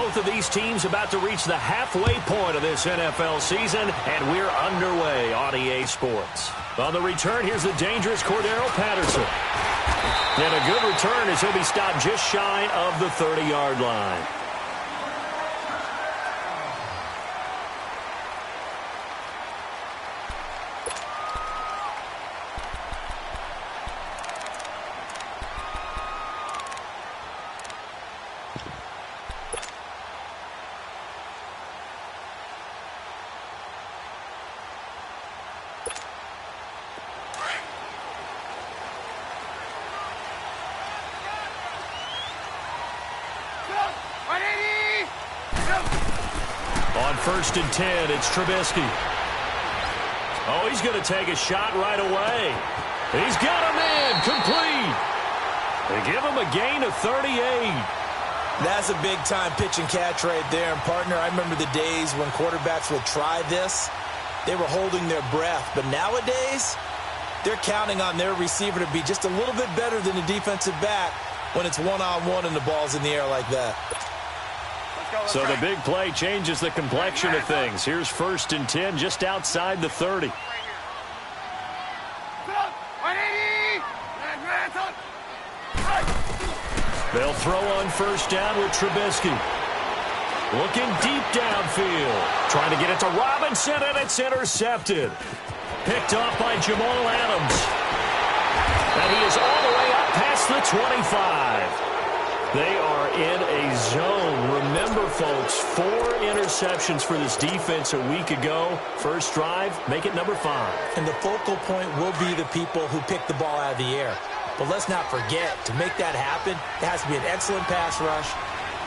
Both of these teams about to reach the halfway point of this NFL season, and we're underway on EA Sports. On the return, here's the dangerous Cordero Patterson. And a good return as he'll be stopped just shy of the 30-yard line. On 1st and 10, it's Trubisky. Oh, he's going to take a shot right away. He's got him in, complete. They give him a gain of 38. That's a big-time pitch and catch right there. And, partner, I remember the days when quarterbacks would try this. They were holding their breath. But nowadays, they're counting on their receiver to be just a little bit better than the defensive back when it's one-on-one and the ball's in the air like that. So the big play changes the complexion of things. Here's 1st and 10 just outside the 30. They'll throw on 1st down with Trubisky. Looking deep downfield. Trying to get it to Robinson, and it's intercepted. Picked off by Jamal Adams. And he is all the way up past the 25. They are in a zone. Remember, folks, 4 interceptions for this defense a week ago. First drive, make it number 5. And the focal point will be the people who pick the ball out of the air. But let's not forget, to make that happen, it has to be an excellent pass rush,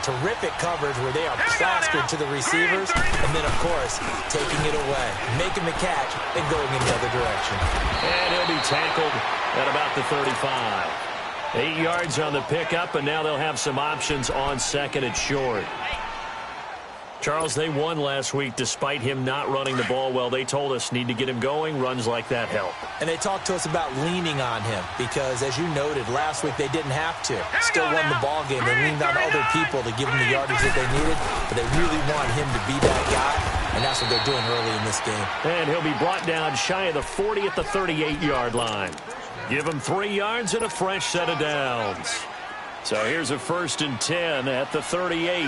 terrific coverage where they are plastered to the receivers, and then, of course, taking it away, making the catch, and going in the other direction. And he'll be tackled at about the 35. 8 yards on the pickup, and now they'll have some options on 2nd and short. Charles, they won last week despite him not running the ball well. They told us need to get him going. Runs like that help. And they talked to us about leaning on him because, as you noted, last week they didn't have to. Still won the ball game. They leaned on other people to give them the yardage that they needed, but they really want him to be that guy, and that's what they're doing early in this game. And he'll be brought down shy of the 40 at the 38-yard line. Give him 3 yards and a fresh set of downs. So here's a 1st and 10 at the 38.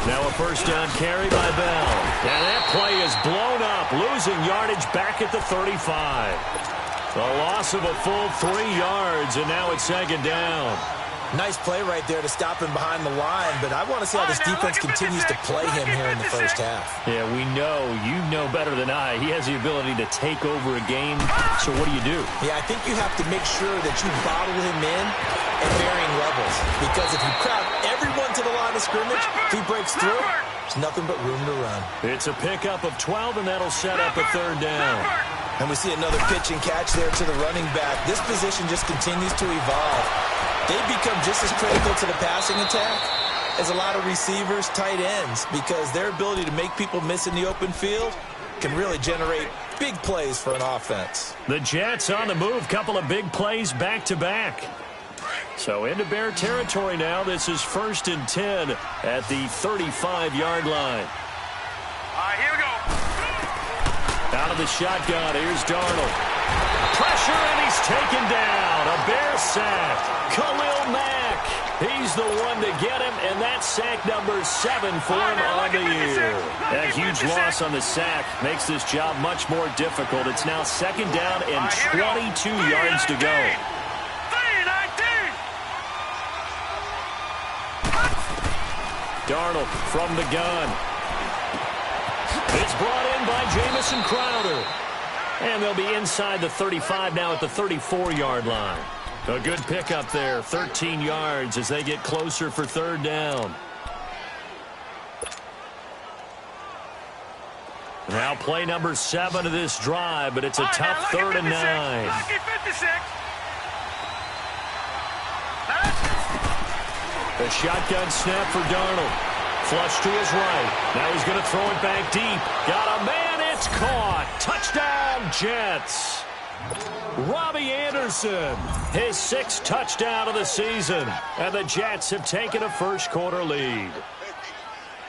Now a 1st down carry by Bell. And that play is blown up, losing yardage back at the 35. A loss of a full 3 yards, and now it's 2nd down. Nice play right there to stop him behind the line, but I want to see how this defense continues to play him here in the first half. Yeah, we know. You know better than I. He has the ability to take over a game, so what do? Yeah, I think you have to make sure that you bottle him in at varying levels, because if you crowd everyone to the line of scrimmage, if he breaks through, there's nothing but room to run. It's a pickup of 12, and that'll set up a 3rd down. And we see another pitch and catch there to the running back. This position just continues to evolve. They become just as critical to the passing attack as a lot of receivers, tight ends, because their ability to make people miss in the open field can really generate big plays for an offense. The Jets on the move, couple of big plays back-to-back. So into Bear territory now. This is 1st and 10 at the 35-yard line. Here we go. Out of the shotgun, here's Darnold. Pressure, and he's taken down. A Bear sack. Khalil Mack. He's the one to get him, and that's sack number 7 for him on the year. A huge loss on the sack makes this job much more difficult. It's now 2nd down and 22 yards to go. Darnold from the gun. It's brought in by Jamison Crowder. And they'll be inside the 35 now at the 34-yard line. A good pickup there, 13 yards as they get closer for 3rd down. Now play number 7 of this drive, but it's a tough 3rd and 9. A shotgun snap for Darnold. Flush to his right. Now he's going to throw it back deep. Got a man. It's caught. Touchdown, Jets. Robbie Anderson, his 6th touchdown of the season. And the Jets have taken a first-quarter lead.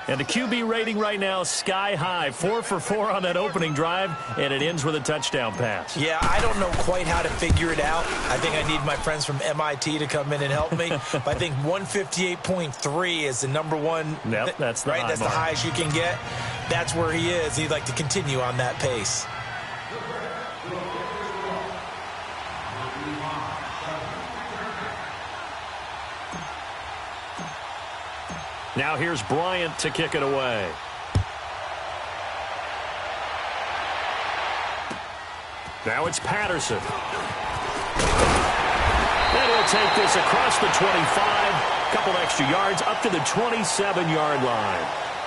And the QB rating right now is sky high. 4 for 4 on that opening drive, and it ends with a touchdown pass. Yeah, I don't know quite how to figure it out. I think I need my friends from MIT to come in and help me. But I think 158.3 is the number one. Yep, that's the right. high That's mark. the highest you can get. That's where he is. He'd like to continue on that pace. Now here's Bryant to kick it away. Now it's Patterson. And he'll take this across the 25. Couple extra yards up to the 27-yard line.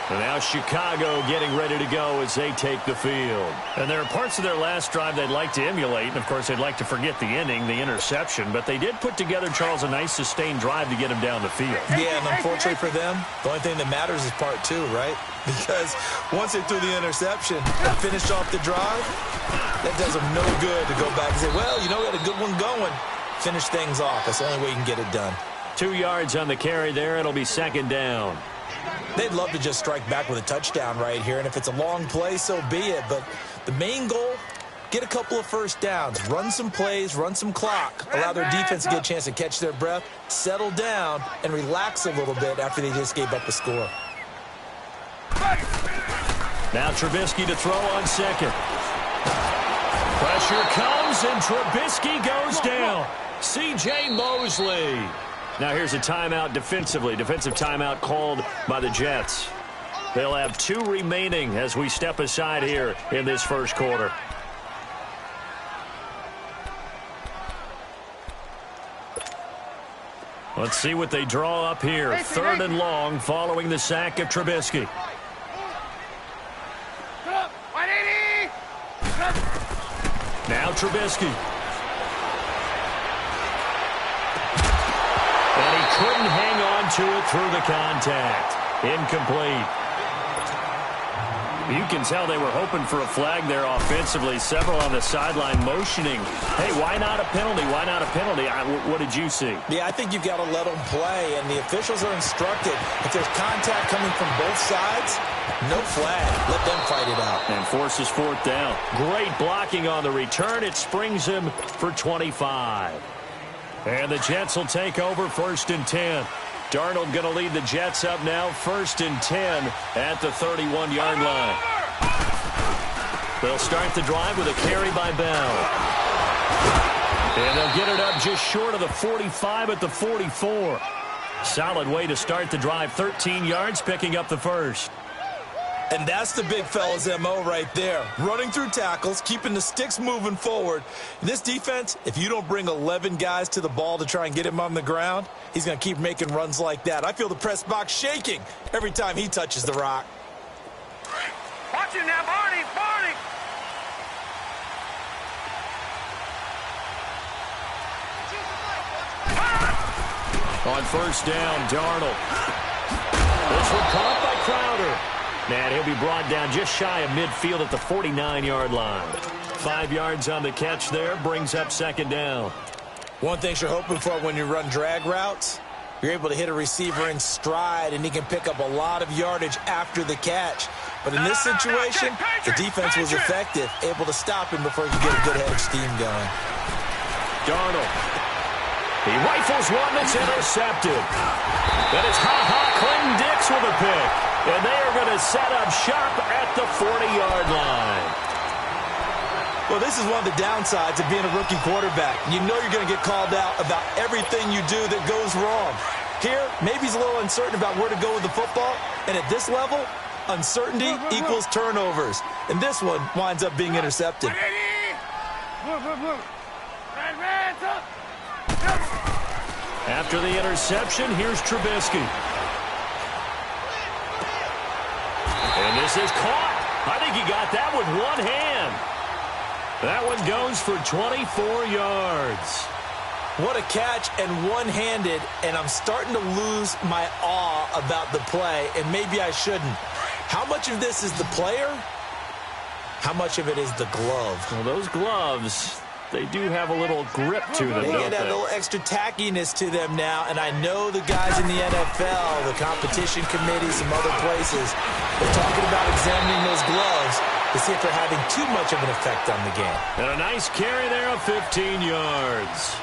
And now Chicago getting ready to go as they take the field. And there are parts of their last drive they'd like to emulate. And, of course, they'd like to forget the ending, the interception. But they did put together, Charles, a nice sustained drive to get him down the field. Yeah, and unfortunately for them, the only thing that matters is part 2, right? Because once they threw the interception and finished off the drive, that does them no good to go back and say, well, you know, we had a good one going. Finish things off. That's the only way you can get it done. 2 yards on the carry there. It'll be 2nd down. They'd love to just strike back with a touchdown right here, and if it's a long play, so be it. But the main goal, get a couple of first downs, run some plays, run some clock, allow their defense to get a chance to catch their breath, settle down, and relax a little bit after they just gave up the score. Now Trubisky to throw on 2nd. Pressure comes, and Trubisky goes down. C.J. Mosley. Now here's a timeout defensively. Defensive timeout called by the Jets. They'll have 2 remaining as we step aside here in this first quarter. Let's see what they draw up here. 3rd and long following the sack of Trubisky. Now Trubisky. And he couldn't hang on to it through the contact. Incomplete. You can tell they were hoping for a flag there offensively. Several on the sideline motioning. Hey, why not a penalty? Why not a penalty? What did you see? Yeah, I think you've got to let them play, and the officials are instructed. If there's contact coming from both sides, no flag. Let them fight it out. And forces 4th down. Great blocking on the return. It springs him for 25. And the Jets will take over 1st and 10. Darnold going to lead the Jets up now, 1st and 10 at the 31-yard line. They'll start the drive with a carry by Bell. And they'll get it up just short of the 45 at the 44. Solid way to start the drive, 13 yards, picking up the first. And that's the big fella's M.O. right there. Running through tackles, keeping the sticks moving forward. In this defense, if you don't bring 11 guys to the ball to try and get him on the ground, he's going to keep making runs like that. I feel the press box shaking every time he touches the rock. Watch him now, Barney! Barney! On 1st down, Darnold. This one caught by Crowder. And he'll be brought down just shy of midfield at the 49-yard line. 5 yards on the catch there, brings up 2nd down. One thing you're hoping for when you run drag routes, you're able to hit a receiver in stride, and he can pick up a lot of yardage after the catch. But in this situation, the defense was effective, able to stop him before he could get a good head of steam going. Darnold. He rifles one that's intercepted. Then it's Clinton Dix with a pick. And they are going to set up shop at the 40-yard line. Well, this is one of the downsides of being a rookie quarterback. You know you're going to get called out about everything you do that goes wrong. Here, maybe he's a little uncertain about where to go with the football. And at this level, uncertainty equals turnovers. And this one winds up being intercepted. After the interception, here's Trubisky. And this is caught. I think he got that with one hand. That one goes for 24 yards. What a catch, and one-handed, and I'm starting to lose my awe about the play, and maybe I shouldn't. How much of this is the player? How much of it is the glove? Well, those gloves, they do have a little grip to them, They don't get a little extra tackiness to them now, and I know the guys in the NFL, the competition committee, some other places, they're talking about examining those gloves to see if they're having too much of an effect on the game. And a nice carry there of 15 yards.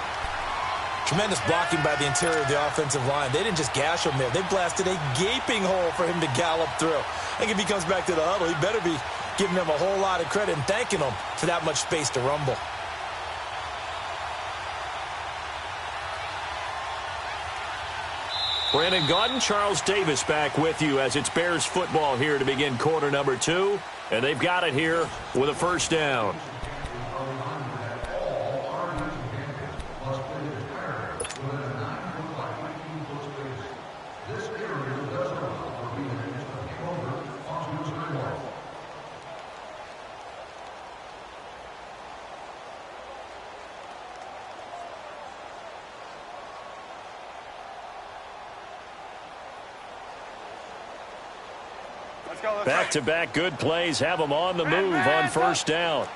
Tremendous blocking by the interior of the offensive line. They didn't just gash him there. They blasted a gaping hole for him to gallop through. I think if he comes back to the huddle, he better be giving them a whole lot of credit and thanking them for that much space to rumble. Brandon Gaudin, Charles Davis back with you as it's Bears football here to begin quarter number 2. And they've got it here with a first down. Back-to-back good plays have them on the move on first down.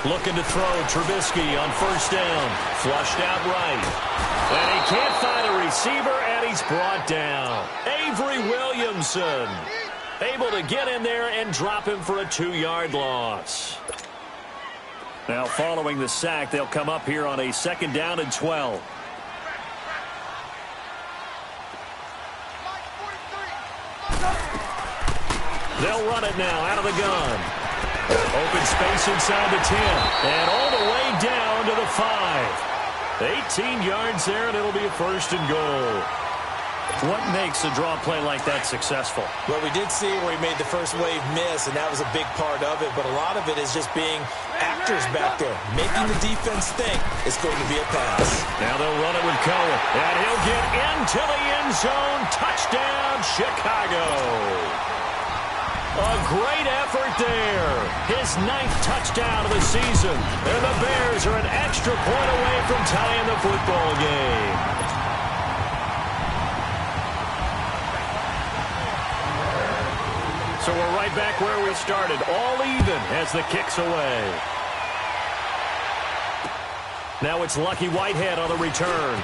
Looking to throw Trubisky on first down. Flushed out right. And he can't find a receiver, and he's brought down. Avery Williamson able to get in there and drop him for a 2-yard loss. Now following the sack, they'll come up here on a 2nd down and 12. They'll run it now out of the gun. Open space inside the 10. And all the way down to the 5. 18 yards there, and it'll be a 1st and goal. What makes a draw play like that successful? Well, we did see where he made the first wave miss, and that was a big part of it. But a lot of it is just being actors back there, making the defense think it's going to be a pass. Now they'll run it with Cohen. And he'll get into the end zone. Touchdown, Chicago. A great effort there. His 9th touchdown of the season. And the Bears are an extra point away from tying the football game. So we're right back where we started. All even as the kick's away. Now it's Lucky Whitehead on the return.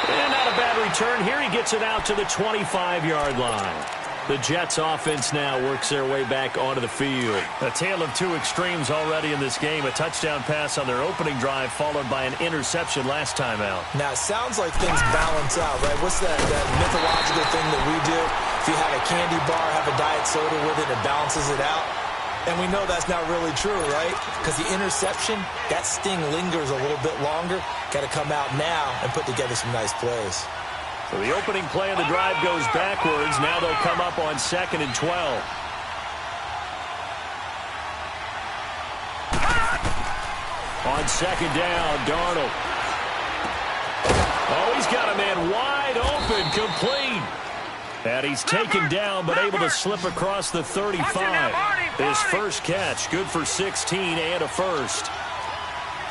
And not a bad return here. He gets it out to the 25-yard line. The Jets offense now works their way back onto the field. A tale of two extremes already in this game. A touchdown pass on their opening drive followed by an interception last time out. Now, it sounds like things balance out, right? What's that mythological thing that we do? If you have a candy bar, have a diet soda with it, it balances it out. And we know that's not really true, right? Because the interception, that sting lingers a little bit longer. Got to come out now and put together some nice plays. So the opening play of the drive goes backwards. Now they'll come up on 2nd and 12. On 2nd down, Darnold. Oh, he's got a man wide open, complete. And he's taken down, but able to slip across the 35. His first catch, good for 16 and a 1st.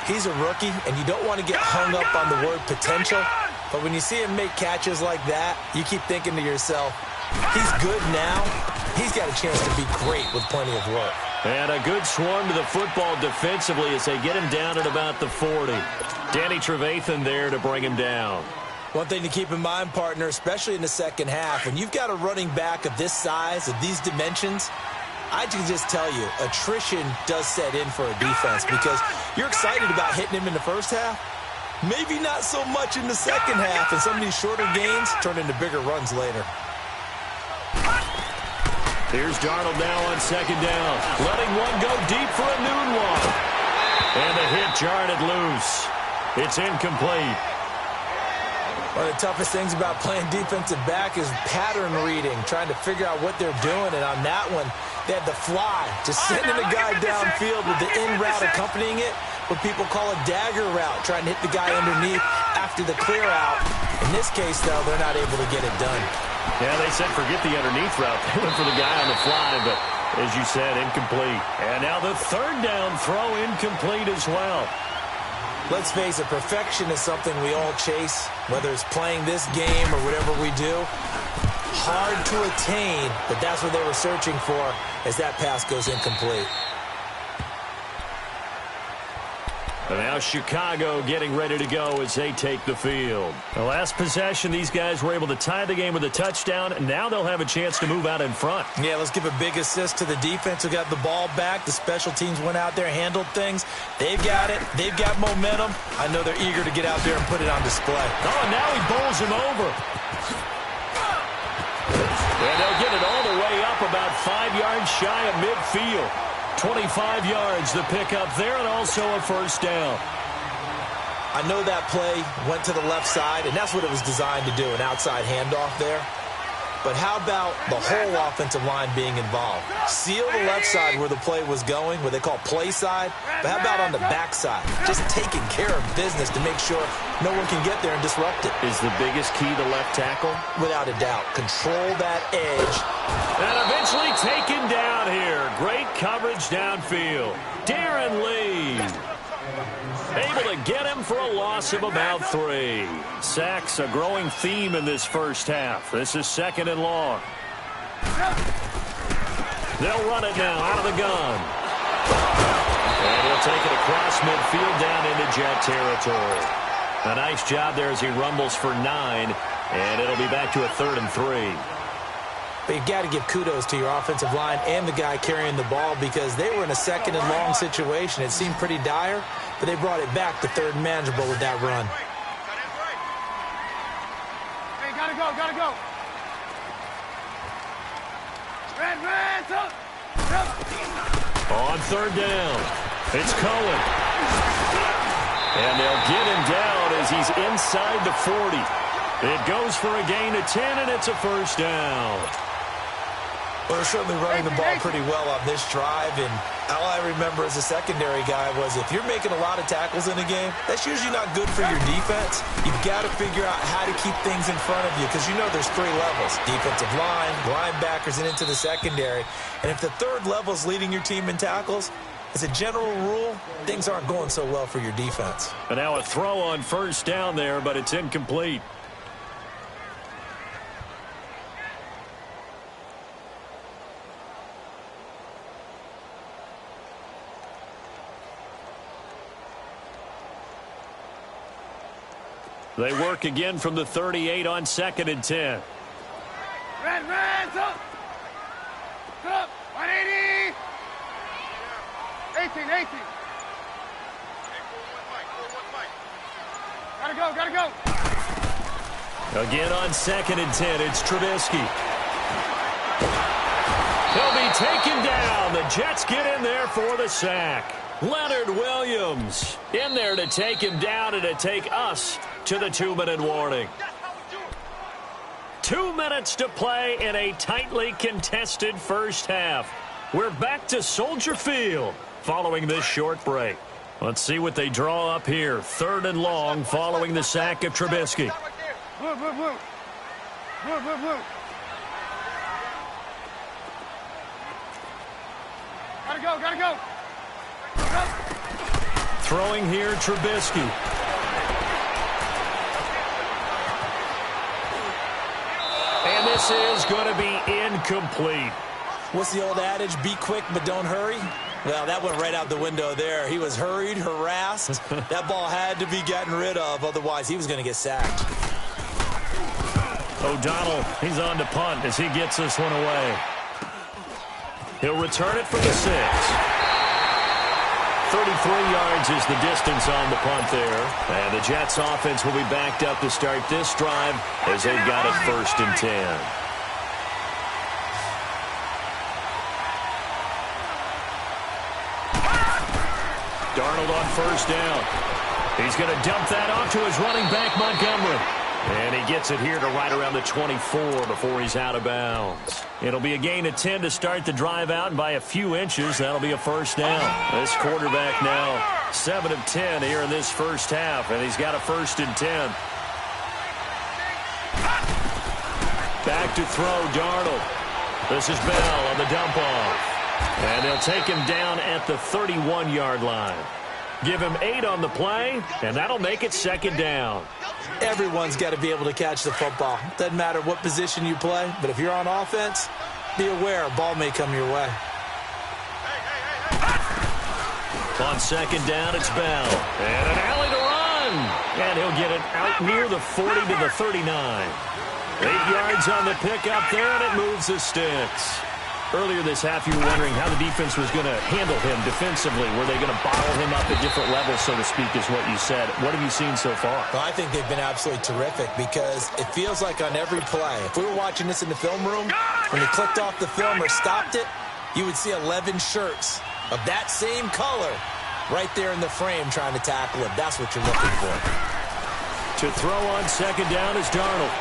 He's a rookie, and you don't want to get hung up on the word potential. But when you see him make catches like that, you keep thinking to yourself, he's good now. He's got a chance to be great with plenty of work. And a good swarm to the football defensively as they get him down at about the 40. Danny Trevathan there to bring him down. One thing to keep in mind, partner, especially in the second half, when you've got a running back of this size, of these dimensions, I can just tell you, attrition does set in for a defense because you're excited about hitting him in the first half. Maybe not so much in the second half, and some of these shorter gains turn into bigger runs later. Here's Darnold now on 2nd down. Letting one go deep for a noon one. And the hit jarred it loose. It's incomplete. One of the toughest things about playing defensive back is pattern reading, trying to figure out what they're doing. And on that one, they had the fly, just sending a guy downfield with the in route accompanying it, what people call a dagger route, trying to hit the guy underneath after the clear out. In this case, though, they're not able to get it done. Yeah, they said forget the underneath route. They went for the guy on the fly, but As you said, incomplete. And now the third down throw incomplete as well. Let's face it, perfection is something we all chase, whether it's playing this game or whatever we do. Hard to attain, but that's what they were searching for as that pass goes incomplete. And now Chicago getting ready to go as they take the field. The last possession, these guys were able to tie the game with a touchdown, and now they'll have a chance to move out in front. Yeah, let's give a big assist to the defense who got the ball back. The special teams went out there, handled things. They've got it. They've got momentum. I know they're eager to get out there and put it on display. Oh, and now he bowls him over. And they'll get it all the way up about 5 yards shy of midfield. 25 yards the pickup there, and also a first down. I know that play went to the left side, and that's what it was designed to do, an outside handoff there. But how about the whole offensive line being involved? Seal the left side where the play was going, what they call play side. But how about on the back side? Just taking care of business to make sure no one can get there and disrupt it. Is the biggest key the left tackle? Without a doubt. Control that edge. And eventually taken down here. Great coverage downfield. Darren Lee able to get him for a loss of about 3. Sacks a growing theme in this first half. This is 2nd and long. They'll run it now out of the gun. And he'll take it across midfield down into Jet territory. A nice job there as he rumbles for 9. And it'll be back to a 3rd and 3. But you've got to give kudos to your offensive line and the guy carrying the ball because they were in a 2nd and long situation. It seemed pretty dire, but they brought it back to 3rd and manageable with that run. Hey, gotta go, gotta go. On 3rd down, it's Cohen. And they'll get him down as he's inside the 40. It goes for a gain of 10, and it's a first down. Well, they're certainly running the ball pretty well on this drive, and all I remember as a secondary guy was if you're making a lot of tackles in a game, that's usually not good for your defense. You've got to figure out how to keep things in front of you because you know there's 3 levels, defensive line, linebackers, and into the secondary. And if the 3rd level is leading your team in tackles, as a general rule, things aren't going so well for your defense. And now a throw on first down there, but it's incomplete. They work again from the 38 on 2nd and 10. Red, up. 180. 18. Gotta go. Again on 2nd and 10, it's Trubisky. He'll be taken down. The Jets get in there for the sack. Leonard Williams in there to take him down and to take us to the 2-minute warning. 2 minutes to play in a tightly contested first half. We're back to Soldier Field following this short break. Let's see what they draw up here. 3rd and long following the sack of Trubisky. Blue. Gotta go. Throwing here, Trubisky. And this is going to be incomplete. What's the old adage? Be quick, but don't hurry. Well, that went right out the window there. He was hurried, harassed. That ball had to be gotten rid of, otherwise he was going to get sacked. O'Donnell, he's on to punt as he gets this one away. He'll return it for the 6. 33 yards is the distance on the punt there. And the Jets offense will be backed up to start this drive as they've got it 1st and 10. Darnold on 1st down. He's going to dump that off to his running back, Montgomery. And he gets it here to right around the 24 before he's out of bounds. It'll be a gain of 10 to start the drive out, and by a few inches, that'll be a first down. This quarterback now 7 of 10 here in this first half, and he's got a 1st and 10. Back to throw, Darnold. This is Bell on the dump off. And they'll take him down at the 31-yard line. Give him 8 on the play, and that'll make it second down. Everyone's got to be able to catch the football. Doesn't matter what position you play, but if you're on offense, be aware a ball may come your way. On second down, it's Bell. And an alley to run. And he'll get it out near the 40 to the 39. 8 yards on the pickup there, and it moves the sticks. Earlier this half, you were wondering how the defense was going to handle him defensively. Were they going to bottle him up at different levels, so to speak, is what you said. What have you seen so far? Well, I think they've been absolutely terrific because it feels like on every play, if we were watching this in the film room, when they clicked off the film or stopped it, you would see 11 shirts of that same color right there in the frame trying to tackle him. That's what you're looking for. To throw on second down is Darnold.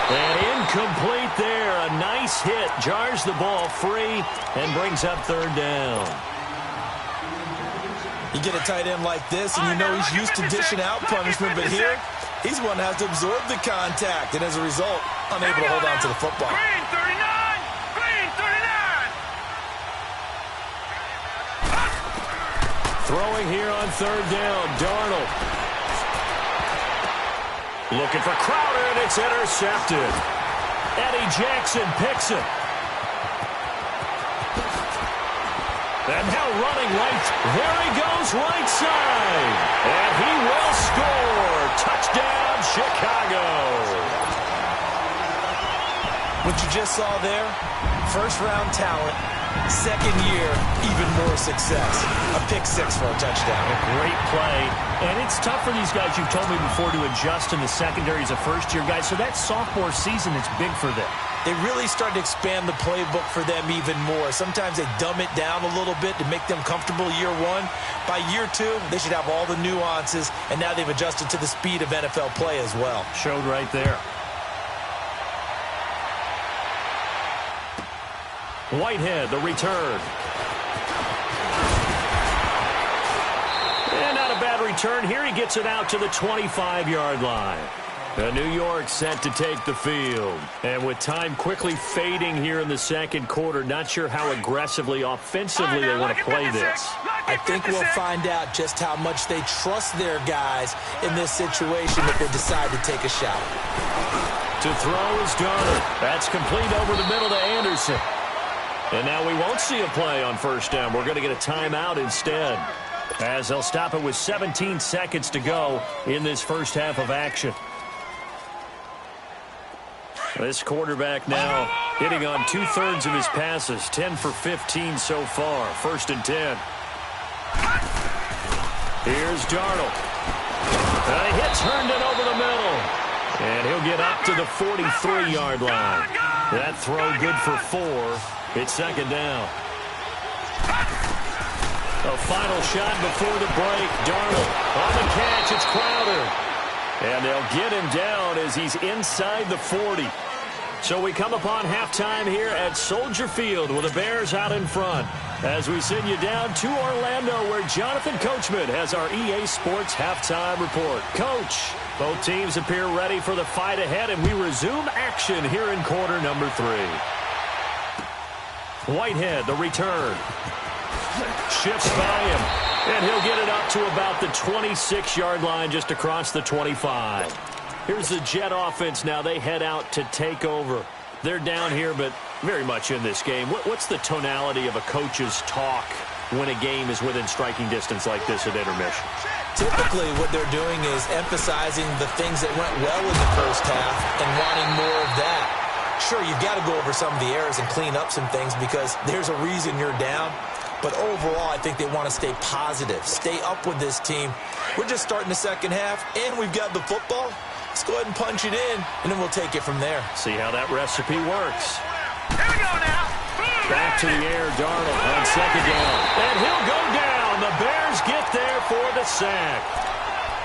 And incomplete there. A nice hit. Jars the ball free and brings up third down. You get a tight end like this, and you know he's used to dishing out punishment, but here, he's the one that has to absorb the contact, and as a result, unable to hold on to the football. Green 39! Green 39! Throwing here on third down, Darnold. Looking for Crowder, and it's intercepted. Eddie Jackson picks it. And now running right. There he goes, right side. And he will score. Touchdown, Chicago. What you just saw there, first-round talent, second year, even more success. A pick six for a touchdown. A great play. And it's tough for these guys, you've told me before, to adjust in the secondary as a first-year guy. So that sophomore season is big for them. They really started to expand the playbook for them even more. Sometimes they dumb it down a little bit to make them comfortable year one. By year two, they should have all the nuances, and now they've adjusted to the speed of NFL play as well. Showed right there. Whitehead, the return. And not a bad return. Here he gets it out to the 25-yard line. New York set to take the field. And with time quickly fading here in the second quarter, not sure how aggressively, offensively they want to play this. I think we'll find out just how much they trust their guys in this situation if they decide to take a shot. To throw is Darnold. That's complete over the middle to Anderson. And now we won't see a play on first down. We're going to get a timeout instead, as they'll stop it with 17 seconds to go in this first half of action. This quarterback now hitting on 2/3 of his passes, 10 for 15 so far. 1st and 10. Here's Darnold. A hit turned it over the middle. And he'll get up to the 43-yard line. That throw good for 4. It's second down. A final shot before the break. Darnold on the catch. It's Crowder. And they'll get him down as he's inside the 40. So we come upon halftime here at Soldier Field with the Bears out in front, as we send you down to Orlando, where Jonathan Coachman has our EA Sports halftime report. Coach, both teams appear ready for the fight ahead, and we resume action here in quarter number 3. Whitehead, the return. Shifts by him, and he'll get it up to about the 26-yard line, just across the 25. Here's the Jet offense now. They head out to take over. They're down here, but very much in this game. What's the tonality of a coach's talk when a game is within striking distance like this at intermission? Typically, what they're doing is emphasizing the things that went well in the first half and wanting more of that. Sure, you've got to go over some of the errors and clean up some things because there's a reason you're down. But overall, I think they want to stay positive, stay up with this team. We're just starting the second half, and we've got the football. Let's go ahead and punch it in, and then we'll take it from there. See how that recipe works. Here we go now. Back to the air, Darnold on second down. And he'll go down. The Bears get there for the sack.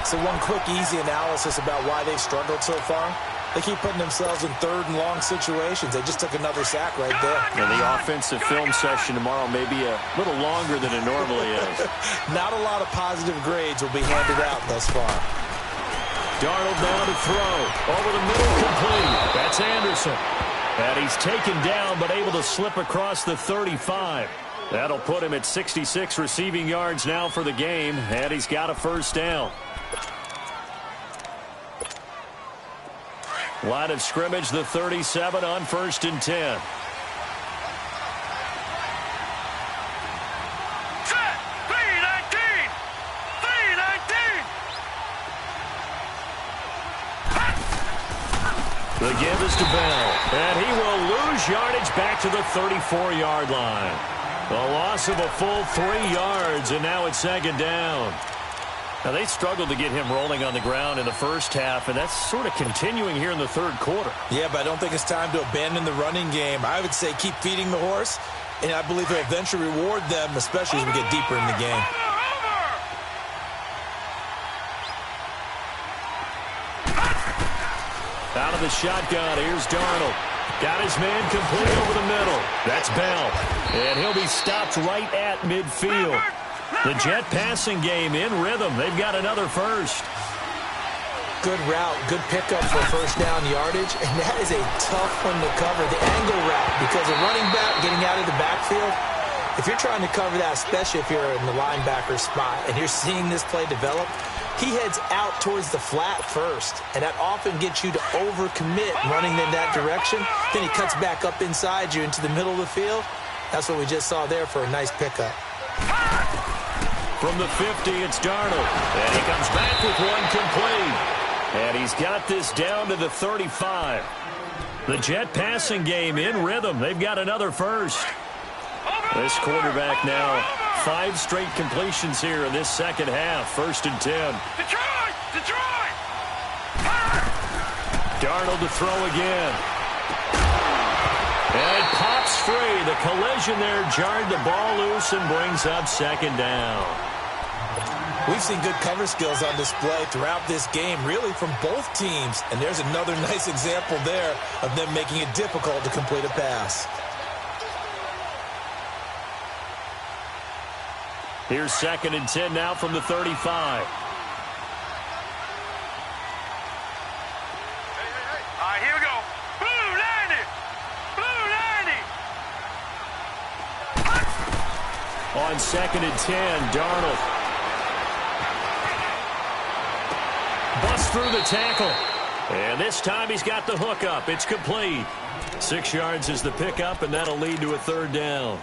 So one quick, easy analysis about why they've struggled so far. They keep putting themselves in third and long situations. They just took another sack right there. And the offensive film session tomorrow may be a little longer than it normally is. Not a lot of positive grades will be handed out thus far. Darnold now to throw. Over the middle, complete. That's Anderson. And he's taken down, but able to slip across the 35. That'll put him at 66 receiving yards now for the game, and he's got a first down. Line of scrimmage, the 37 on 1st and 10. Set! 319! 319! The give is to Bell, and he will lose yardage back to the 34-yard line. A loss of a full 3 yards, and now it's 2nd down. Now, they struggled to get him rolling on the ground in the first half, and that's sort of continuing here in the 3rd quarter. Yeah, but I don't think it's time to abandon the running game. I would say keep feeding the horse, and I believe he'll eventually reward them, especially as we get deeper in the game. Out of the shotgun, here's Darnold. Got his man complete over the middle. That's Bell, and he'll be stopped right at midfield. The Jet passing game in rhythm. They've got another first. Good route, good pickup for first down yardage, and that is a tough one to cover. The angle route, because a running back getting out of the backfield, if you're trying to cover that, especially if you're in the linebacker spot, and you're seeing this play develop, he heads out towards the flat first, and that often gets you to overcommit running in that direction. Then he cuts back up inside you into the middle of the field. That's what we just saw there for a nice pickup. From the 50, it's Darnold. And he comes back with one complete. And he's got this down to the 35. The Jet passing game in rhythm. They've got another first. This quarterback now 5 straight completions here in this second half. 1st and 10. Detroit! Detroit! Darnold to throw again. And it pops free. The collision there jarred the ball loose and brings up 2nd down. We've seen good cover skills on display throughout this game, really from both teams. And there's another nice example there of them making it difficult to complete a pass. Here's 2nd and 10 now from the 35. All right, here we go. Blue 90! Blue 90! On 2nd and 10, Darnold. Busts through the tackle. And this time he's got the hook up. It's complete. 6 yards is the pickup, and that'll lead to a 3rd down.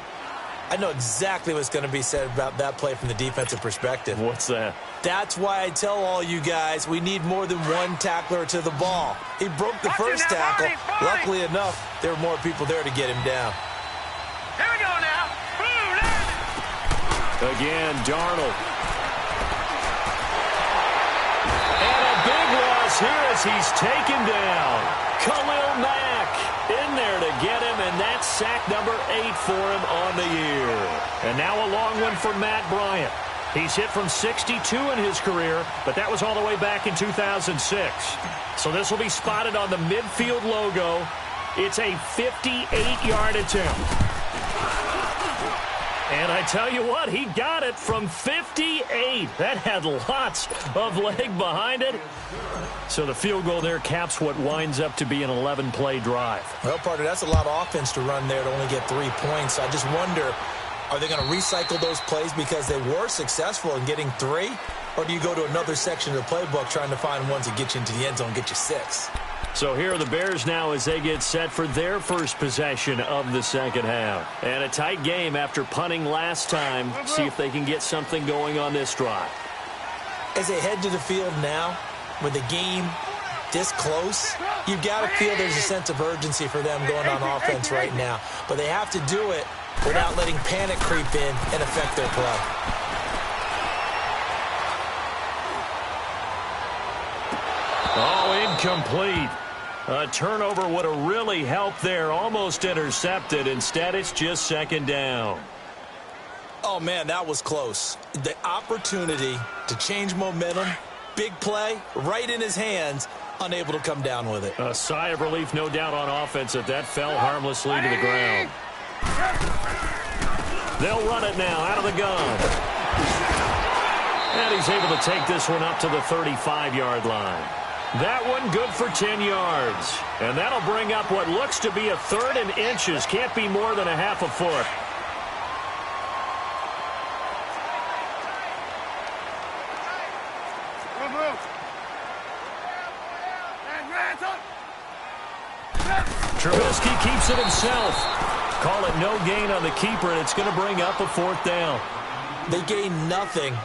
I know exactly what's going to be said about that play from the defensive perspective. What's that? That's why I tell all you guys we need more than one tackler to the ball. He broke the first tackle. Luckily enough, there were more people there to get him down. Here we go now. Blue 90! Again, Darnold. And a big loss here as he's taken down. Khalil Mack in there to get him, and that's sack number 8 for him on the year. And now a long one for Matt Bryant. He's hit from 62 in his career, but that was all the way back in 2006. So this will be spotted on the midfield logo. It's a 58-yard attempt. And I tell you what, he got it from 58. That had lots of leg behind it. So the field goal there caps what winds up to be an 11-play drive. Well, partner, that's a lot of offense to run there to only get 3 points. I just wonder, are they going to recycle those plays because they were successful in getting 3? Or do you go to another section of the playbook trying to find ones that get you into the end zone and get you 6? So here are the Bears now as they get set for their first possession of the second half. And a tight game after punting last time. See if they can get something going on this drive. As they head to the field now, with the game this close, you've got to feel there's a sense of urgency for them going on offense right now. But they have to do it without letting panic creep in and affect their play. Oh, incomplete. A turnover would have really helped there. Almost intercepted. Instead, it's just 2nd down. Oh, man, that was close. The opportunity to change momentum, big play, right in his hands, unable to come down with it. A sigh of relief, no doubt, on offense that fell harmlessly to the ground. They'll run it now out of the gun. And he's able to take this one up to the 35-yard line. That one good for 10 yards. And that'll bring up what looks to be a 3rd and inches. Can't be more than a half a foot. Trubisky keeps it himself. Call it no gain on the keeper, and it's going to bring up a 4th down. They gain nothing,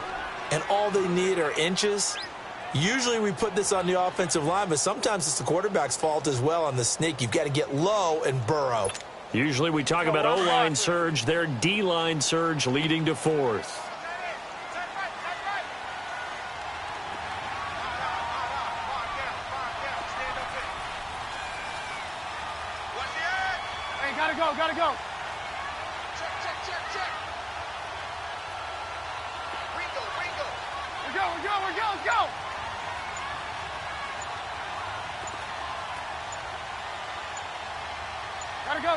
and all they need are inches. Usually we put this on the offensive line, but sometimes it's the quarterback's fault as well on the sneak. You've got to get low and burrow. Usually we talk about O-line surge, their D-line surge leading to 4th. Gotta go. Check. Ringo. Let's go.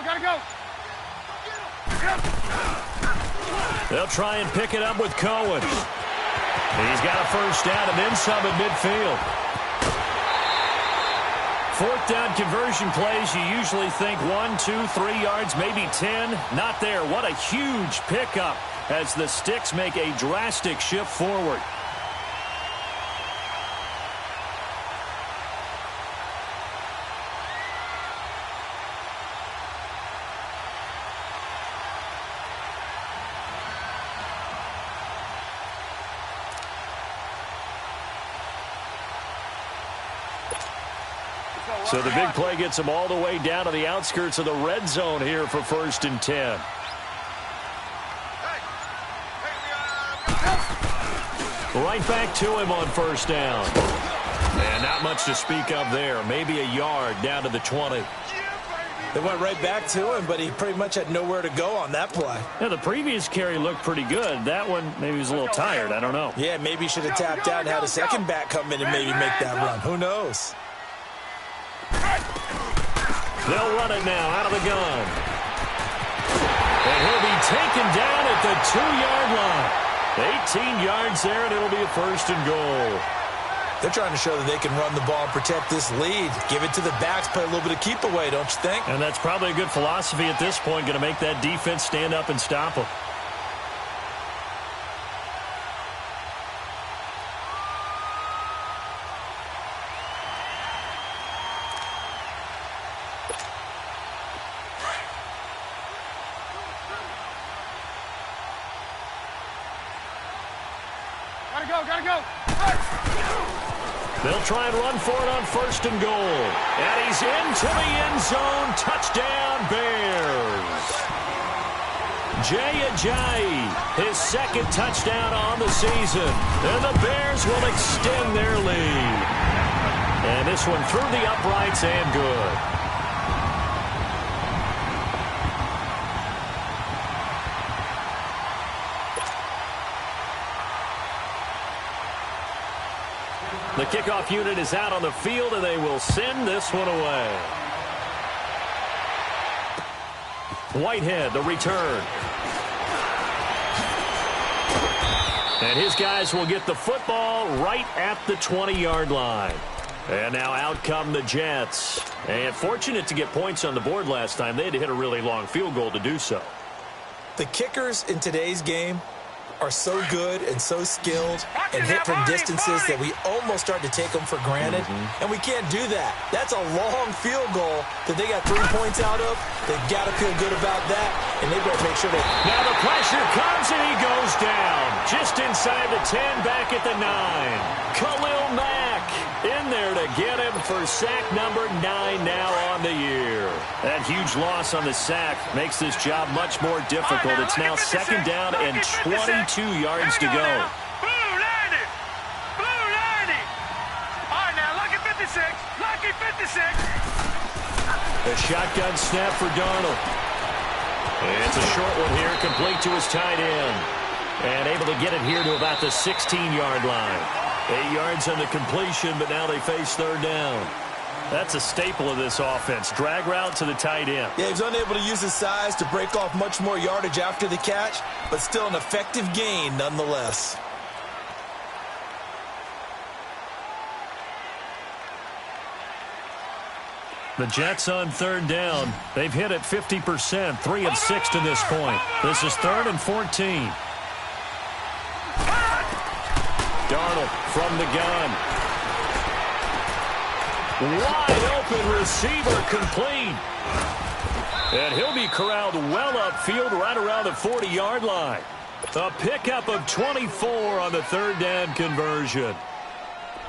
Gotta go. They'll try and pick it up with Cohen. He's got a 1st down and then some at midfield. 4th down conversion plays, you usually think 1, 2, 3 yards, maybe 10. Not there. What a huge pickup as the Sticks make a drastic shift forward. So the big play gets them all the way down to the outskirts of the red zone here for 1st and 10. Right back to him on 1st down. And not much to speak of there. Maybe a yard down to the 20. They went right back to him, but he pretty much had nowhere to go on that play. Yeah, the previous carry looked pretty good. That one, maybe he was a little tired. I don't know. Yeah, maybe he should have tapped out and had a second back come in and maybe make that run. Who knows? They'll run it now out of the gun. And he'll be taken down at the 2-yard line. 18 yards there, and it'll be a 1st and goal. They're trying to show that they can run the ball and protect this lead. Give it to the backs, play a little bit of keep away, don't you think? And that's probably a good philosophy at this point, going to make that defense stand up and stop them. Gotta go. They'll try and run for it on 1st and goal. And he's into the end zone. Touchdown, Bears. Jay Ajayi, his 2nd touchdown on the season. And the Bears will extend their lead. And this one through the uprights and good. The kickoff unit is out on the field, and they will send this one away. Whitehead, the return. And his guys will get the football right at the 20-yard line. And now out come the Jets. And fortunate to get points on the board last time. They had to hit a really long field goal to do so. The kickers in today's game are so good and so skilled and hit from distances that we almost start to take them for granted. And we can't do that. That's a long field goal that they got 3 points out of. They've got to feel good about that, and they better make sure they... Now the pressure comes, and he goes down. Just inside the 10, back at the 9. Khalil Mack in there to get him for sack number 9 now on the year. That huge loss on the sack makes this job much more difficult. It's now 2nd down and 22 yards to go. Blue 90. All right, now, lucky 56. Lucky 56. A shotgun snap for Darnold. And it's a short one here, complete to his tight end. And able to get it here to about the 16-yard line. 8 yards on the completion, but now they face 3rd down. That's a staple of this offense. Drag route to the tight end. Yeah, he's unable to use his size to break off much more yardage after the catch, but still an effective gain nonetheless. The Jets on third down. They've hit it 50%, 3 of 6 to this point. This is 3rd and 14. Darnold from the gun. Wide open receiver complete. And he'll be corralled well upfield right around the 40-yard line. A pickup of 24 on the third down conversion.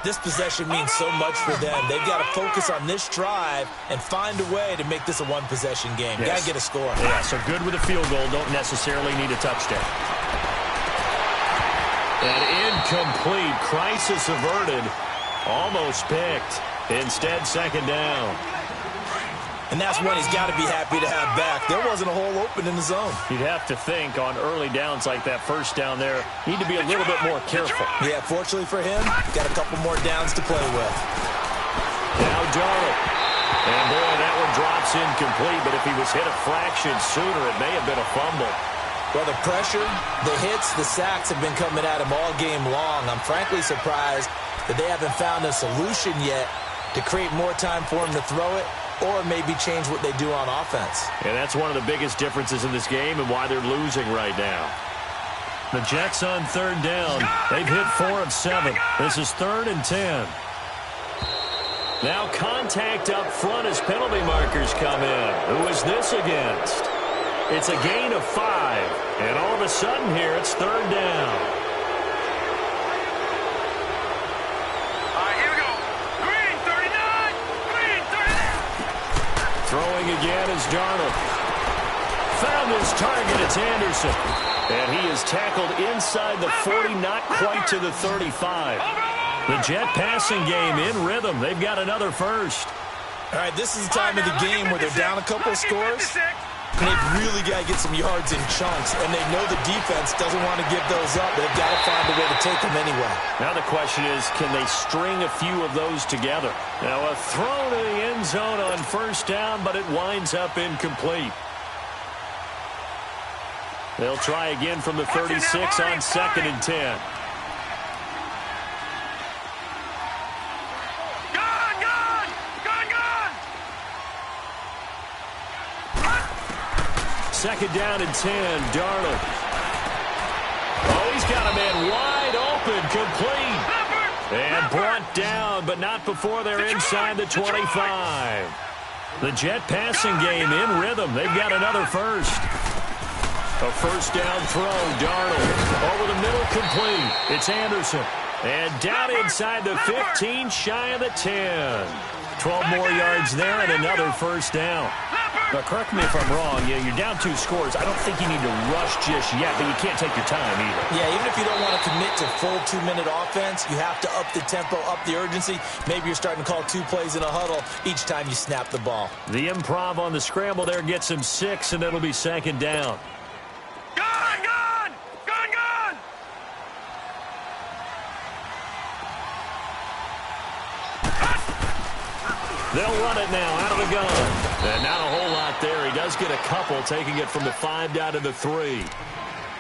This possession means so much for them. They've got to focus on this drive and find a way to make this a one-possession game. Yes. Got to get a score. Yeah, so good with a field goal. Don't necessarily need a touchdown. An incomplete. Crisis averted. Almost picked. Instead, second down. And that's one he's got to be happy to have back. There wasn't a hole open in the zone. You'd have to think on early downs like that first down there, need to be a little bit more careful. Yeah, fortunately for him, got a couple more downs to play with. Now Darnold. And boy, that one drops incomplete, but if he was hit a fraction sooner, it may have been a fumble. Well, the pressure, the hits, the sacks have been coming at him all game long. I'm frankly surprised that they haven't found a solution yet to create more time for him to throw it, or maybe change what they do on offense. And that's one of the biggest differences in this game and why they're losing right now. The Jets on third down. They've hit 4 of 7. This is 3rd and 10. Now contact up front as penalty markers come in. Who is this against? It's a gain of 5. And all of a sudden here, it's 3rd down. Throwing again is Darnold. Found his target. It's Anderson. And he is tackled inside the 40, not quite to the 35. The Jet passing game in rhythm. They've got another first. All right, this is the time of the game where they're down a couple of scores, and they've really got to get some yards in chunks, and they know the defense doesn't want to give those up, but they've got to find a way to take them anyway. Now the question is, can they string a few of those together? Now a throw to the end zone on first down, but it winds up incomplete. They'll try again from the 36 on 2nd and 10. Second down and 10, Darnold. Oh, he's got a man wide open, complete. And brought down, but not before they're inside the 25. The Jet passing game in rhythm. They've got another first. A first down throw, Darnold. Over the middle, complete. It's Anderson. And down inside the 15, shy of the 10. 12 more yards there and another first down. Now, correct me if I'm wrong. Yeah, you're down 2 scores. I don't think you need to rush just yet, but you can't take your time either. Yeah, even if you don't want to commit to full 2-minute offense, you have to up the tempo, up the urgency. Maybe you're starting to call 2 plays in a huddle each time you snap the ball. The improv on the scramble there gets him 6, and it'll be second down. They'll run it now out of the gun. And not a whole lot there. He does get a couple, taking it from the 5 down to the 3.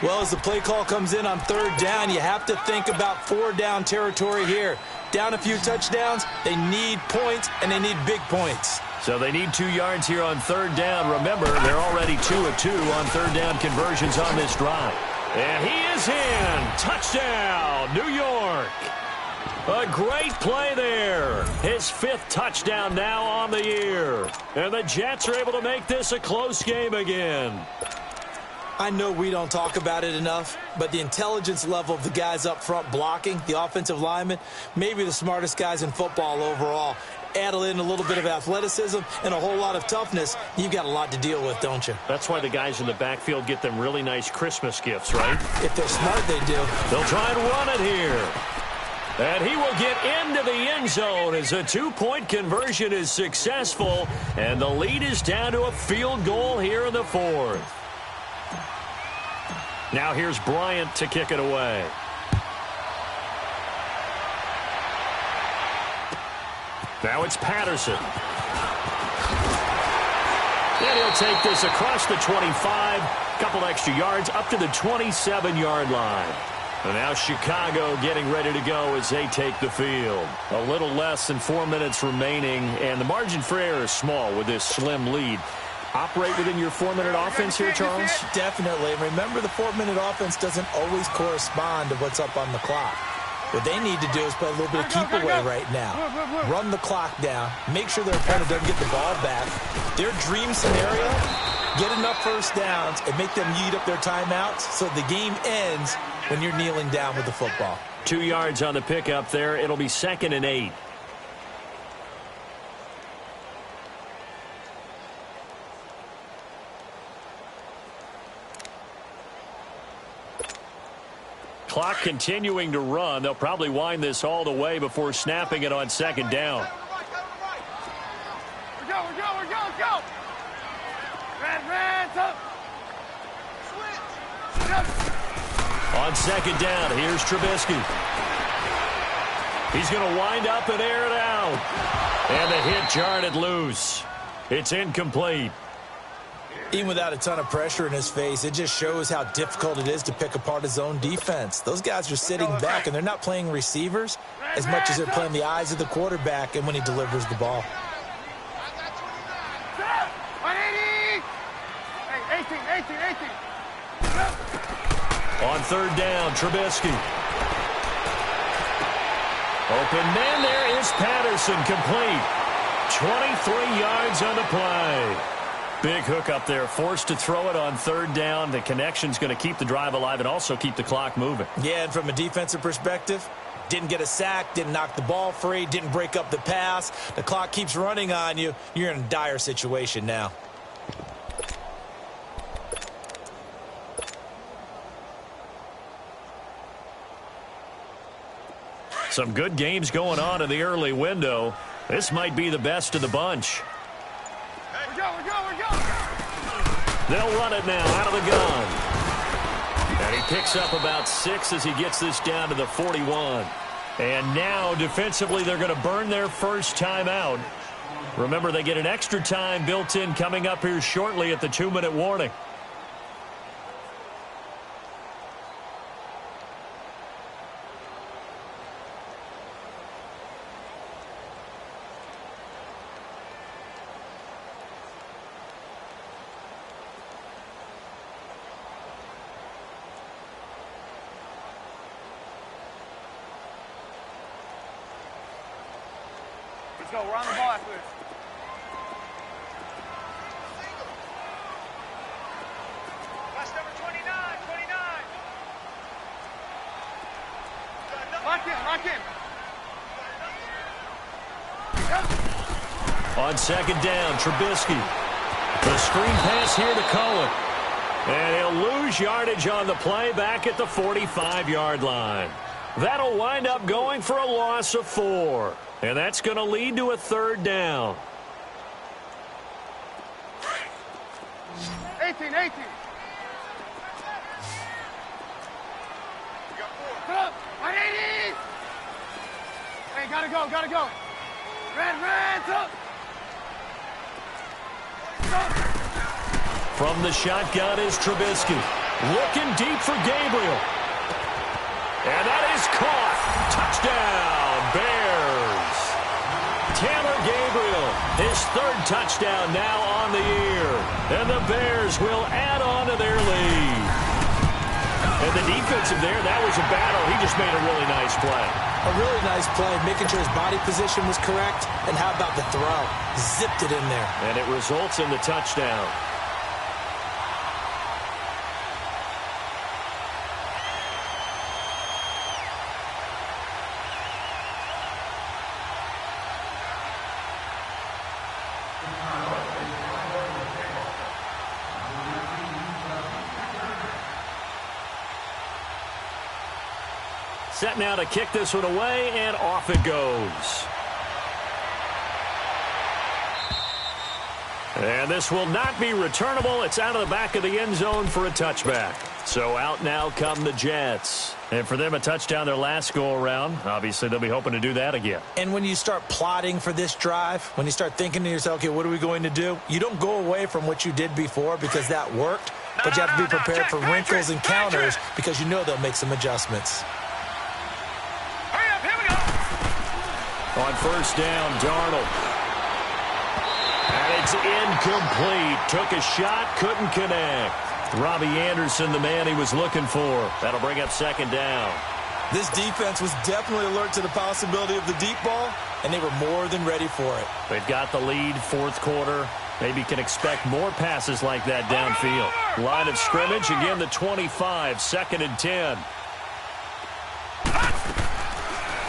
Well, as the play call comes in on third down, you have to think about 4-down territory here. Down a few touchdowns, they need points, and they need big points. So they need 2 yards here on third down. Remember, they're already 2 of 2 on third down conversions on this drive. And he is in. Touchdown, New York. A great play there. His 5th touchdown now on the year. And the Jets are able to make this a close game again. I know we don't talk about it enough, but the intelligence level of the guys up front blocking, the offensive linemen, maybe the smartest guys in football overall. Add in a little bit of athleticism and a whole lot of toughness, you've got a lot to deal with, don't you? That's why the guys in the backfield get them really nice Christmas gifts, right? If they're smart, they do. They'll try and run it here. And he will get into the end zone as a 2-point conversion is successful. And the lead is down to a field goal here in the 4th. Now here's Bryant to kick it away. Now it's Patterson. And he'll take this across the 25. Couple extra yards up to the 27-yard line. And now Chicago getting ready to go as they take the field. A little less than 4 minutes remaining, and the margin for error is small with this slim lead. Operate within your 4-minute offense here, Charles? Definitely. And remember, the 4-minute offense doesn't always correspond to what's up on the clock. What they need to do is play a little bit of keep away right now. Run the clock down. Make sure their opponent doesn't get the ball back. Their dream scenario, get enough first downs and make them eat up their timeouts so the game ends when you're kneeling down with the football. 2 yards on the pickup there. It'll be 2nd and 8. Clock continuing to run. They'll probably wind this all the way before snapping it on 2nd down. We're go. Red, up. Switch. On 2nd down, here's Trubisky. He's going to wind up and air it out. And the hit jarred it loose. It's incomplete. Even without a ton of pressure in his face, it just shows how difficult it is to pick apart his own defense. Those guys are sitting back, and they're not playing receivers as much as they're playing the eyes of the quarterback and when he delivers the ball. 180. Hey, 18. On 3rd down, Trubisky. Open man there is Patterson, complete. 23 yards on the play. Big hook up there, forced to throw it on 3rd down. The connection's going to keep the drive alive and also keep the clock moving. Yeah, and from a defensive perspective, didn't get a sack, didn't knock the ball free, didn't break up the pass. The clock keeps running on you. You're in a dire situation now. Some good games going on in the early window. This might be the best of the bunch. We're go. They'll run it now out of the gun. And he picks up about 6 as he gets this down to the 41. And now, defensively, they're going to burn their first timeout. Remember, they get an extra time built in coming up here shortly at the 2-minute warning. Let's go. We're on the ball after this. That's number 29. Lock in. On 2nd down, Trubisky. The screen pass here to Cohen. And he'll lose yardage on the play back at the 45-yard line. That'll wind up going for a loss of 4. And that's going to lead to a 3rd down. 18. Up. 180. Hey, gotta go. Red, up. From the shotgun is Trubisky. Looking deep for Gabriel. And that is caught. Touchdown, Bears. Taylor Gabriel, his 3rd touchdown now on the year. And the Bears will add on to their lead. And the defensive there, that was a battle. He just made a really nice play. A really nice play, making sure his body position was correct. And how about the throw? Zipped it in there. And it results in the touchdown. Set now to kick this one away, and off it goes. And this will not be returnable. It's out of the back of the end zone for a touchback. So out now come the Jets. And for them, a touchdown their last go-around. Obviously, they'll be hoping to do that again. And when you start plotting for this drive, when you start thinking to yourself, okay, what are we going to do? You don't go away from what you did before because that worked. but you have to be prepared for wrinkles and counters because you know they'll make some adjustments. Hurry up, here we go. On first down, Darnold. And it's incomplete. Took a shot, couldn't connect. Robbie Anderson, the man he was looking for. That'll bring up second down. This defense was definitely alert to the possibility of the deep ball, and they were more than ready for it. They've got the lead, fourth quarter. Maybe can expect more passes like that downfield. Line of scrimmage, again the 25, second and 10.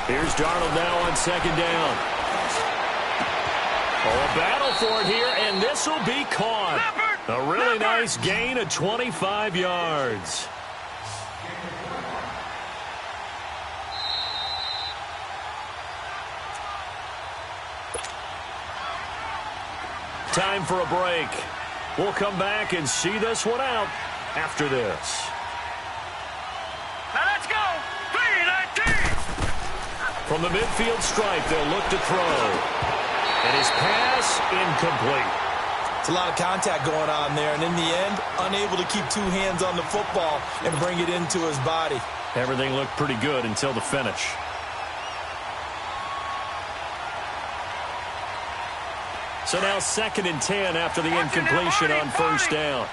Here's Darnold now on second down. Oh, a battle for it here, and this will be caught. A really nice gain of 25 yards. Time for a break. We'll come back and see this one out after this. Now let's go. B3ngal89. From the midfield stripe, they'll look to throw. And his pass incomplete. It's a lot of contact going on there, and in the end, unable to keep two hands on the football and bring it into his body. Everything looked pretty good until the finish. So now second and 10 after the incompletion on first down.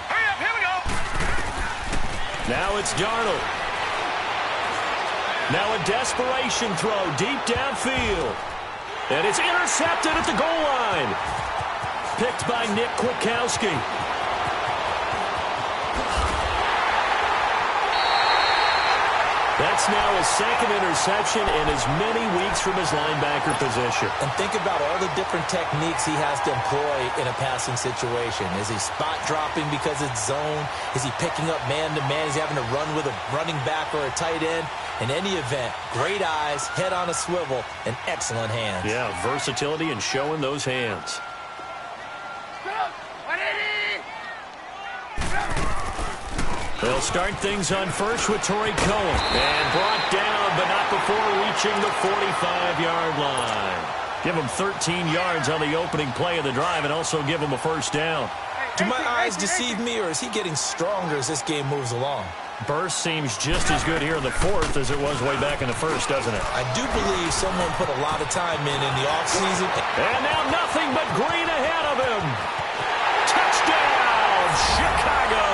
Hurry up, here we go. Now it's Darnold. Now a desperation throw deep downfield. And it's intercepted at the goal line. Picked by Nick Kwiatkowski. That's now his second interception in as many weeks from his linebacker position. And think about all the different techniques he has to employ in a passing situation. Is he spot dropping because it's zone? Is he picking up man-to-man? Is he having to run with a running back or a tight end? In any event, great eyes, head on a swivel, and excellent hands. Yeah, versatility and showing those hands. They'll start things on first with Torrey Cohen. And brought down, but not before reaching the 45-yard line. Give him 13 yards on the opening play of the drive and also give him a first down. Do my eyes deceive me, or is he getting stronger as this game moves along? Burst seems just as good here in the fourth as it was way back in the first, doesn't it? I do believe someone put a lot of time in the offseason. And now nothing but green ahead of him. Touchdown, Chicago.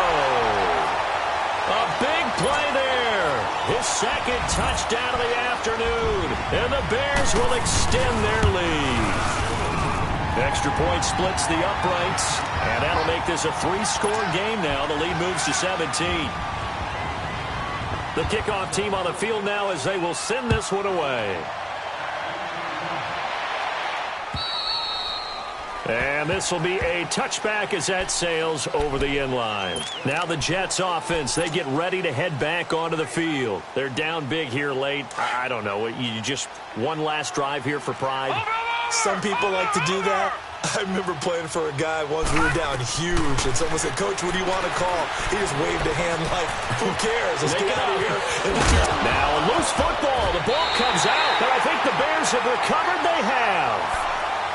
A big play there. His second touchdown of the afternoon. And the Bears will extend their lead. Extra point splits the uprights. And that'll make this a three-score game now. The lead moves to 17. The kickoff team on the field now as they will send this one away. And this will be a touchback as that sails over the end line. Now the Jets offense, they get ready to head back onto the field. They're down big here late. I don't know. You just one last drive here for pride? Some people like to do that. I remember playing for a guy once. We were down huge, and someone said, "Coach, what do you want to call?" He just waved a hand like, "Who cares? Let's get out of here." Now a loose football. The ball comes out, and I think the Bears have recovered. They have.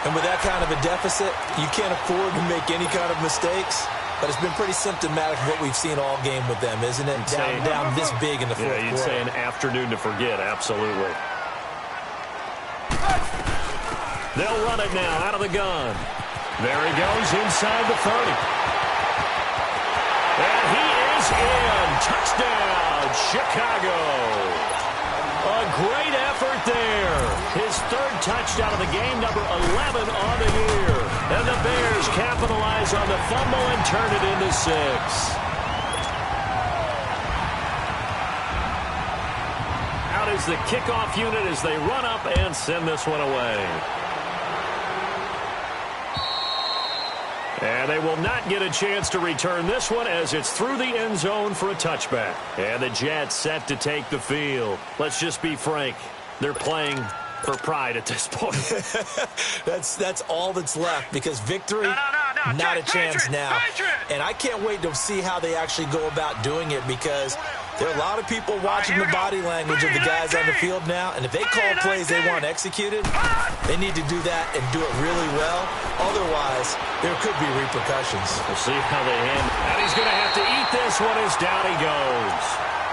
And with that kind of a deficit, you can't afford to make any kind of mistakes. But it's been pretty symptomatic of what we've seen all game with them, isn't it? Down this big in the fourth quarter. Yeah, you'd say an afternoon to forget. Absolutely. They'll run it now out of the gun. There he goes inside the 30. And he is in. Touchdown, Chicago. A great effort there. His third touchdown of the game, number 11 on the year. And the Bears capitalize on the fumble and turn it into 6. Out is the kickoff unit as they run up and send this one away. And they will not get a chance to return this one as it's through the end zone for a touchback. And the Jets set to take the field. Let's just be frank. They're playing for pride at this point. That's all that's left because victory, not a chance now. And I can't wait to see how they actually go about doing it because There are a lot of people watching the body language of the guys on the field now, and if they call plays they want executed, they need to do that and do it really well. Otherwise, there could be repercussions. We'll see how they handle. And he's going to have to eat this one as down he goes.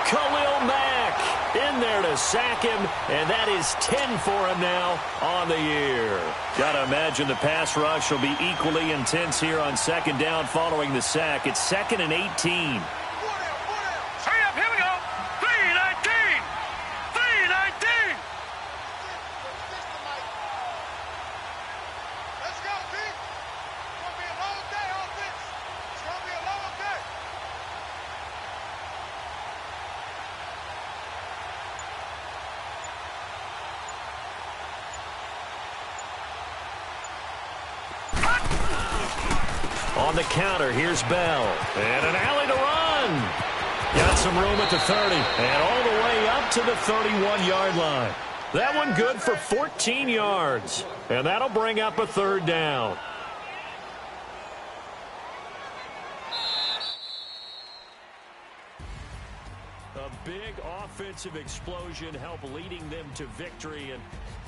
Khalil Mack in there to sack him, and that is 10 for him now on the year. Got to imagine the pass rush will be equally intense here on second down following the sack. It's 2nd and 18. Hurry up, here we go. 3-19. 3-19. Let's go, D. It's going to be a long day on this. It's going to be a long day. On the counter, here's Bell. And an alley to run. Got some room at the 30. And all the way up to the 31-yard line. That one good for 14 yards. And that'll bring up a third down. A big offensive explosion helped leading them to victory. And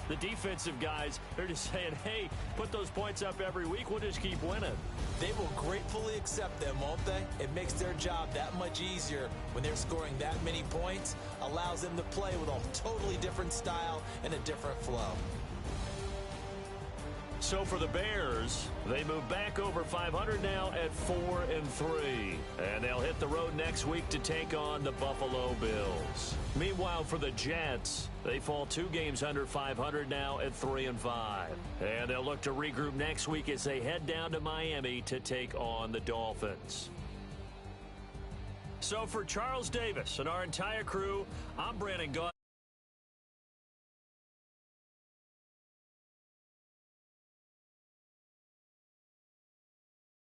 the defensive guys, they're just saying, hey, put those points up every week. We'll just keep winning. They will gratefully accept them, won't they? It makes their job that much easier when they're scoring that many points. Allows them to play with a totally different style and a different flow. So for the Bears, they move back over 500 now at 4-3. And they'll hit the road next week to take on the Buffalo Bills. Meanwhile, for the Jets, they fall 2 games under 500 now at 3-5. And they'll look to regroup next week as they head down to Miami to take on the Dolphins. So for Charles Davis and our entire crew, I'm Brandon Gaudin.